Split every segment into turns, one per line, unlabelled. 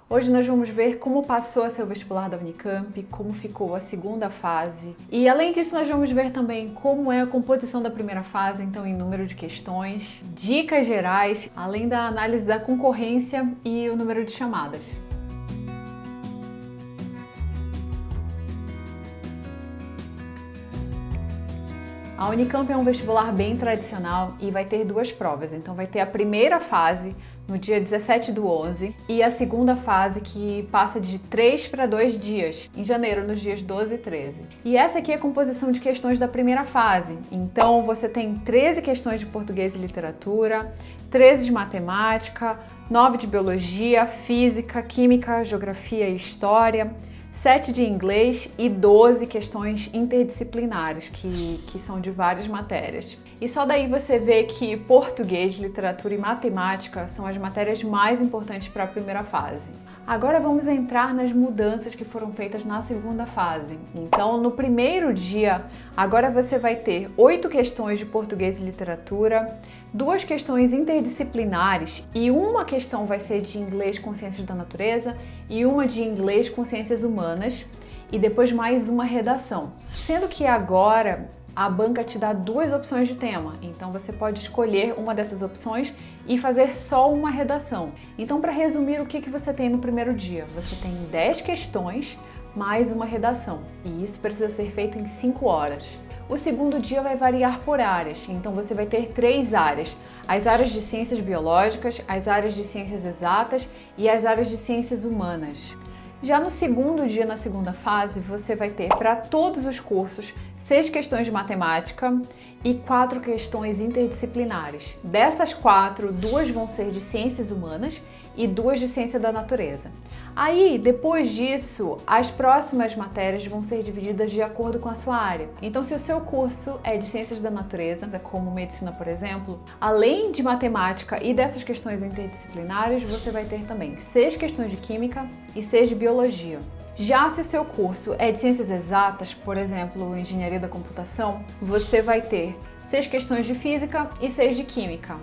Hoje nós vamos ver como passou a ser o vestibular da Unicamp, como ficou a segunda fase. E além disso, nós vamos ver também como é a composição da primeira fase, então em número de questões, dicas gerais, além da análise da concorrência e o número de chamadas. A Unicamp é um vestibular bem tradicional e vai ter duas provas. Então vai ter a primeira fase no dia 17/11 e a segunda fase que passa de 3 para 2 dias, em janeiro, nos dias 12 e 13. E essa aqui é a composição de questões da primeira fase. Então você tem 13 questões de português e literatura, 13 de matemática, 9 de biologia, física, química, geografia e história, 7 de inglês e 12 questões interdisciplinares, que são de várias matérias. E só daí você vê que português, literatura e matemática são as matérias mais importantes para a primeira fase. Agora vamos entrar nas mudanças que foram feitas na segunda fase. Então, no primeiro dia, agora você vai ter 8 questões de português e literatura, 2 questões interdisciplinares e uma questão vai ser de inglês com ciências da natureza e uma de inglês com ciências humanas e depois mais uma redação. Sendo que agora a banca te dá 2 opções de tema, então você pode escolher uma dessas opções e fazer só uma redação. Então, para resumir, o que você tem no primeiro dia? Você tem 10 questões mais uma redação, e isso precisa ser feito em 5 horas. O segundo dia vai variar por áreas, então você vai ter 3 áreas: as áreas de ciências biológicas, as áreas de ciências exatas e as áreas de ciências humanas. Já no segundo dia, na segunda fase, você vai ter para todos os cursos 6 questões de matemática e 4 questões interdisciplinares. Dessas 4, 2 vão ser de ciências humanas e 2 de ciência da natureza. Aí, depois disso, as próximas matérias vão ser divididas de acordo com a sua área. Então, se o seu curso é de ciências da natureza, como medicina, por exemplo, além de matemática e dessas questões interdisciplinares, você vai ter também 6 questões de química e 6 de biologia. Já se o seu curso é de ciências exatas, por exemplo, engenharia da computação, você vai ter 6 questões de física e 6 de química.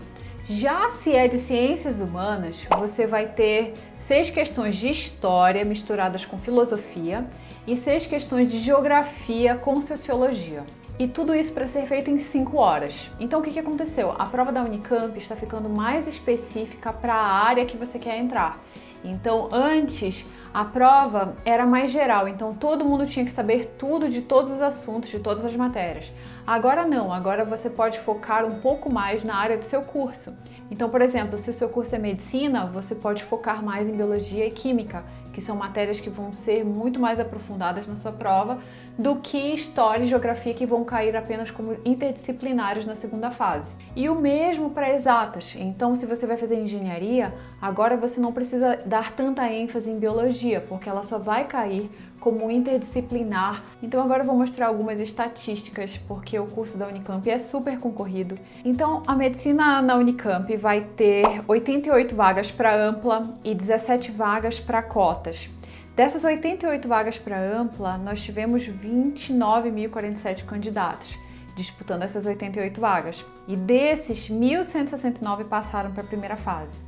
Já se é de ciências humanas, você vai ter 6 questões de história misturadas com filosofia e 6 questões de geografia com sociologia. E tudo isso para ser feito em 5 horas. Então o que aconteceu? A prova da Unicamp está ficando mais específica para a área que você quer entrar. Então antes a prova era mais geral, então todo mundo tinha que saber tudo de todos os assuntos, de todas as matérias. Agora não, agora você pode focar um pouco mais na área do seu curso. Então, por exemplo, se o seu curso é medicina, você pode focar mais em biologia e química, que são matérias que vão ser muito mais aprofundadas na sua prova do que história e geografia, que vão cair apenas como interdisciplinares na segunda fase. E o mesmo para exatas. Então, se você vai fazer engenharia, agora você não precisa dar tanta ênfase em biologia, porque ela só vai cair como interdisciplinar. Então agora eu vou mostrar algumas estatísticas, porque o curso da Unicamp é super concorrido. Então a medicina na Unicamp vai ter 88 vagas para ampla e 17 vagas para cotas. Dessas 88 vagas para ampla, nós tivemos 29.047 candidatos disputando essas 88 vagas. E desses, 1.169 passaram para a primeira fase,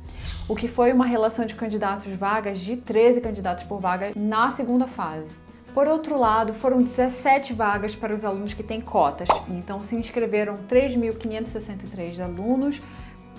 o que foi uma relação de candidatos vagas de 13 candidatos por vaga na segunda fase. Por outro lado, foram 17 vagas para os alunos que têm cotas. Então se inscreveram 3.563 alunos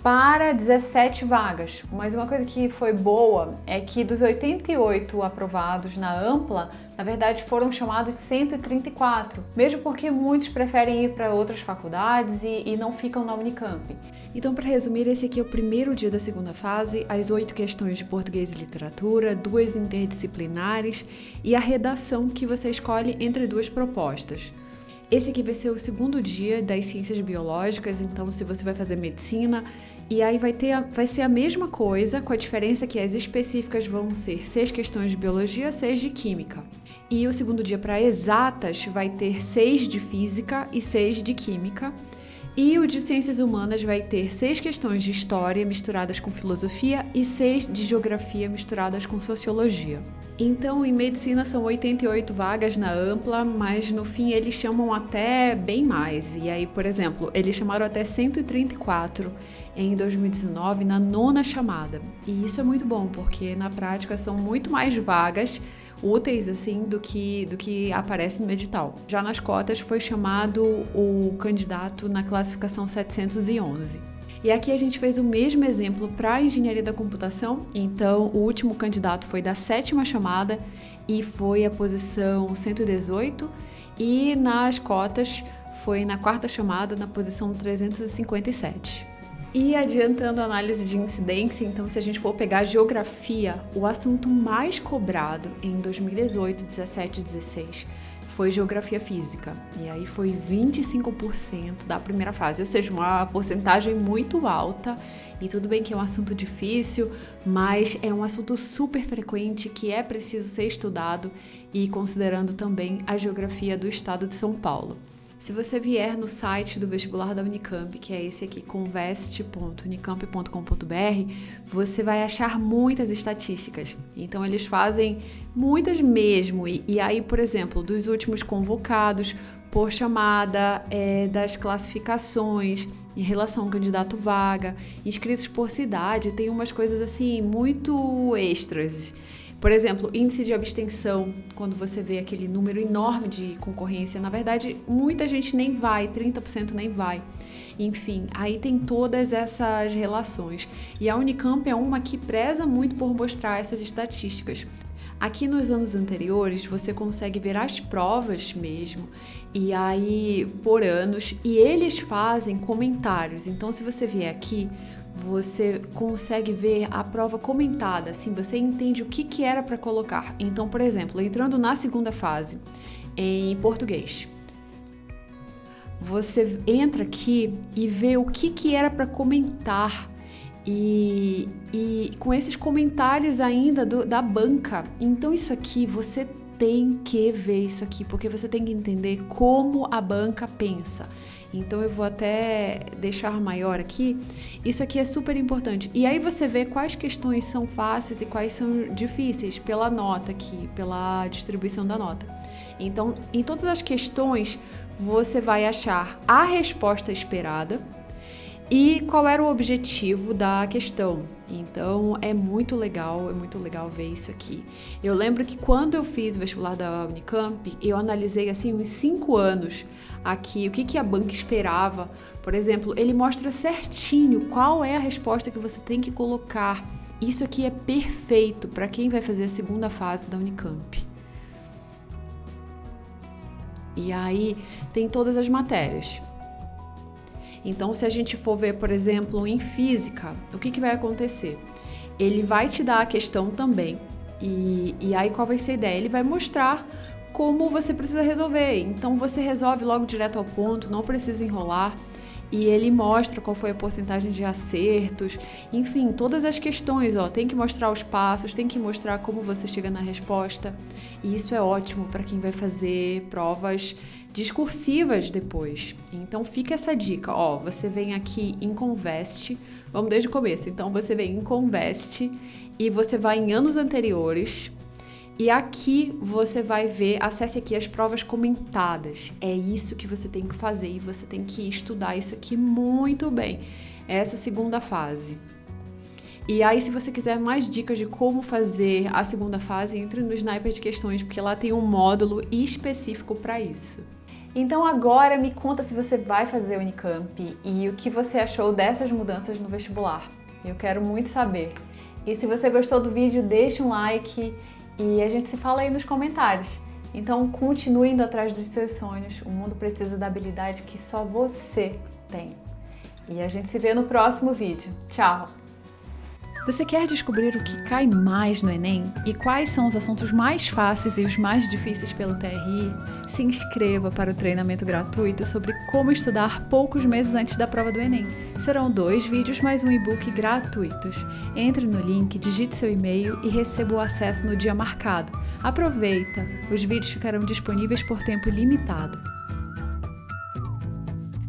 para 17 vagas. Mas uma coisa que foi boa é que dos 88 aprovados na ampla, na verdade foram chamados 134, mesmo porque muitos preferem ir para outras faculdades e não ficam na Unicamp. Então, para resumir, esse aqui é o primeiro dia da segunda fase, as 8 questões de português e literatura, 2 interdisciplinares e a redação que você escolhe entre 2 propostas. Esse aqui vai ser o segundo dia das ciências biológicas, então se você vai fazer medicina, e aí vai ser a mesma coisa, com a diferença que as específicas vão ser 6 questões de biologia, 6 de química. E o segundo dia para exatas vai ter 6 de física e 6 de química. E o de Ciências Humanas vai ter 6 questões de História misturadas com Filosofia e 6 de Geografia misturadas com Sociologia. Então, em Medicina são 88 vagas na ampla, mas no fim eles chamam até bem mais. E aí, por exemplo, eles chamaram até 134 em 2019 na 9ª chamada. E isso é muito bom, porque na prática são muito mais vagas úteis assim do que aparece no edital. Já nas cotas foi chamado o candidato na classificação 711. E aqui a gente fez o mesmo exemplo para a engenharia da computação. Então, o último candidato foi da 7ª chamada e foi a posição 118, e nas cotas foi na 4ª chamada, na posição 357. E adiantando a análise de incidência, então se a gente for pegar geografia, o assunto mais cobrado em 2018, 17 e 16 foi geografia física. E aí foi 25% da primeira fase, ou seja, uma porcentagem muito alta. E tudo bem que é um assunto difícil, mas é um assunto super frequente que é preciso ser estudado, e considerando também a geografia do estado de São Paulo. Se você vier no site do vestibular da Unicamp, que é esse aqui, conveste.unicamp.com.br, você vai achar muitas estatísticas. Então, eles fazem muitas mesmo. E aí, por exemplo, dos últimos convocados por chamada, das classificações em relação ao candidato vaga, inscritos por cidade, tem umas coisas assim muito extras. Por exemplo, índice de abstenção, quando você vê aquele número enorme de concorrência, na verdade, muita gente nem vai, 30% nem vai. Enfim, aí tem todas essas relações. E a Unicamp é uma que preza muito por mostrar essas estatísticas. Aqui nos anos anteriores, você consegue ver as provas mesmo, e aí por anos, e eles fazem comentários. Então, se você vier aqui, você consegue ver a prova comentada, assim, você entende o que era para colocar. Então, por exemplo, entrando na 2ª fase, em português, você entra aqui e vê o que era para comentar, e com esses comentários ainda da banca. Então, isso aqui, você tem que ver isso aqui, porque você tem que entender como a banca pensa. Então eu vou até deixar maior aqui. Isso aqui é super importante. E aí você vê quais questões são fáceis e quais são difíceis pela nota aqui, pela distribuição da nota. Então, em todas as questões, você vai achar a resposta esperada e qual era o objetivo da questão. Então, é muito legal ver isso aqui. Eu lembro que quando eu fiz o vestibular da Unicamp, eu analisei assim uns 5 anos aqui, o que a banca esperava. Por exemplo, ele mostra certinho qual é a resposta que você tem que colocar. Isso aqui é perfeito para quem vai fazer a 2ª fase da Unicamp. E aí, tem todas as matérias. Então, se a gente for ver, por exemplo, em física, o que vai acontecer? Ele vai te dar a questão também, e aí qual vai ser a ideia? Ele vai mostrar como você precisa resolver. Então, você resolve logo direto ao ponto, não precisa enrolar, e ele mostra qual foi a porcentagem de acertos, enfim, todas as questões, tem que mostrar os passos, tem que mostrar como você chega na resposta, e isso é ótimo para quem vai fazer provas discursivas depois. Então fica essa dica, você vem aqui em Conveste, vamos desde o começo, então você vem em Conveste e você vai em anos anteriores, e aqui você vai ver, acesse aqui as provas comentadas. É isso que você tem que fazer, e você tem que estudar isso aqui muito bem, essa 2ª fase. E aí, se você quiser mais dicas de como fazer a 2ª fase, entre no Sniper de Questões, porque lá tem um módulo específico para isso. Então agora me conta se você vai fazer Unicamp e o que você achou dessas mudanças no vestibular. Eu quero muito saber. E se você gostou do vídeo, deixa um like e a gente se fala aí nos comentários. Então continue indo atrás dos seus sonhos. O mundo precisa da habilidade que só você tem. E a gente se vê no próximo vídeo. Tchau! Você quer descobrir o que cai mais no Enem e quais são os assuntos mais fáceis e os mais difíceis pelo TRI? Se inscreva para o treinamento gratuito sobre como estudar poucos meses antes da prova do Enem. Serão 2 vídeos mais um e-book gratuitos. Entre no link, digite seu e-mail e receba o acesso no dia marcado. Aproveita! Os vídeos ficarão disponíveis por tempo limitado.